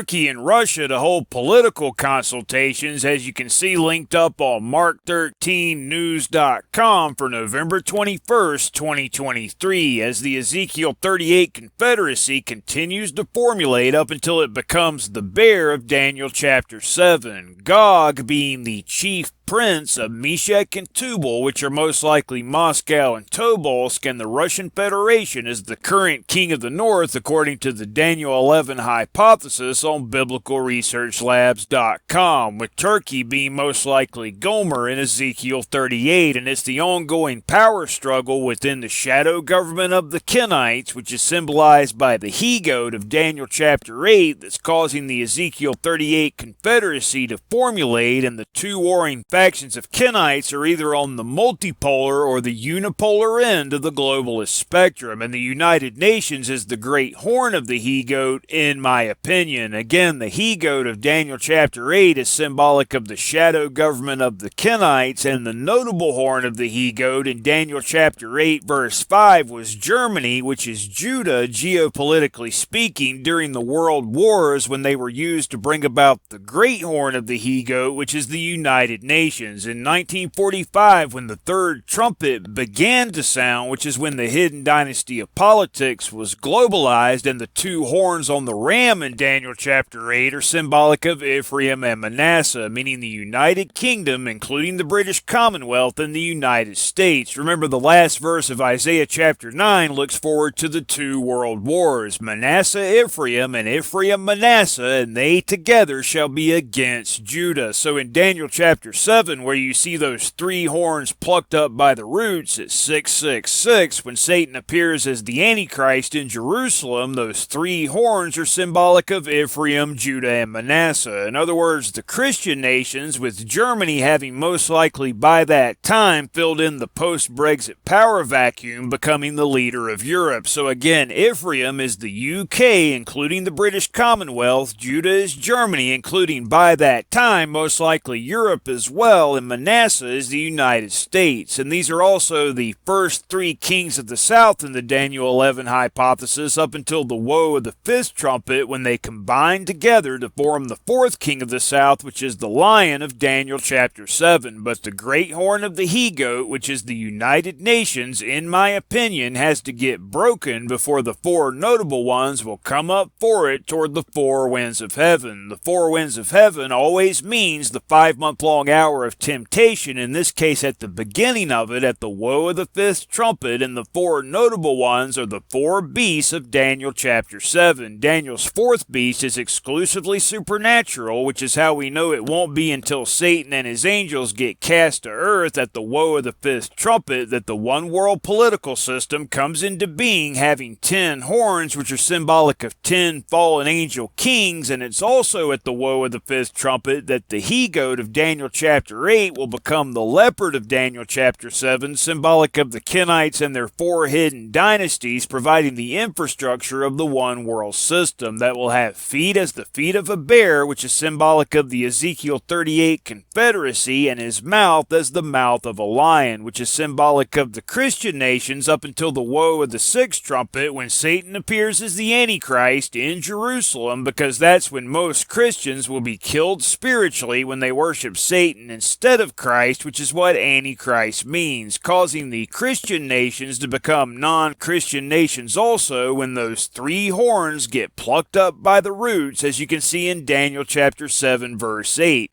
Turkey and Russia to hold political consultations, as you can see linked up on Mark13News.com for November 21st, 2023, as the Ezekiel 38 Confederacy continues to formulate up until it becomes the bear of Daniel chapter 7, Gog being the chief prince of Meshech and Tubal, which are most likely Moscow and Tobolsk, and the Russian Federation is the current king of the north according to the Daniel 11 hypothesis on biblicalresearchlabs.com, with Turkey being most likely Gomer in Ezekiel 38, and it's the ongoing power struggle within the shadow government of the Kenites, which is symbolized by the he-goat of Daniel chapter 8, that's causing the Ezekiel 38 Confederacy to formulate, and the two warring factions of Kenites are either on the multipolar or the unipolar end of the globalist spectrum, and the United Nations is the great horn of the he-goat, in my opinion. Again, the he-goat of Daniel chapter 8 is symbolic of the shadow government of the Kenites, and the notable horn of the he-goat in Daniel chapter 8 verse 5 was Germany, which is Judah, geopolitically speaking, during the world wars when they were used to bring about the great horn of the he-goat, which is the United Nations. In 1945, when the third trumpet began to sound, which is when the hidden dynasty of politics was globalized, and the two horns on the ram in Daniel chapter 8 are symbolic of Ephraim and Manasseh, meaning the United Kingdom, including the British Commonwealth and the United States. Remember, the last verse of Isaiah chapter 9 looks forward to the two world wars, Manasseh Ephraim and Ephraim Manasseh, and they together shall be against Judah. So in Daniel chapter 7, where you see those three horns plucked up by the roots at 666, when Satan appears as the Antichrist in Jerusalem, those three horns are symbolic of Ephraim, Judah, and Manasseh. In other words, the Christian nations, with Germany having most likely by that time filled in the post-Brexit power vacuum, becoming the leader of Europe. So again, Ephraim is the UK, including the British Commonwealth. Judah is Germany, including by that time most likely Europe as well, and Manasseh is the United States. And these are also the first three kings of the south in the Daniel 11 hypothesis up until the woe of the fifth trumpet, when they combine together to form the fourth king of the south, which is the lion of Daniel chapter 7. But the great horn of the he-goat, which is the United Nations, in my opinion, has to get broken before the four notable ones will come up for it toward the four winds of heaven. The four winds of heaven always means the 5-month-long hour of temptation, in this case at the beginning of it, at the woe of the fifth trumpet, and the four notable ones are the four beasts of Daniel chapter 7. Daniel's fourth beast is exclusively supernatural, which is how we know it won't be until Satan and his angels get cast to earth at the woe of the fifth trumpet that the one world political system comes into being, having 10 horns, which are symbolic of 10 fallen angel kings, and it's also at the woe of the fifth trumpet that the he-goat of Daniel chapter 8 will become the leopard of Daniel chapter 7, symbolic of the Kenites and their four hidden dynasties, providing the infrastructure of the one world system that will have feet as the feet of a bear, which is symbolic of the Ezekiel 38 Confederacy, and his mouth as the mouth of a lion, which is symbolic of the Christian nations up until the woe of the sixth trumpet, when Satan appears as the Antichrist in Jerusalem, because that's when most Christians will be killed spiritually when they worship Satan instead of Christ, which is what Antichrist means, causing the Christian nations to become non-Christian nations also when those three horns get plucked up by the roots, as you can see in Daniel chapter 7 verse 8.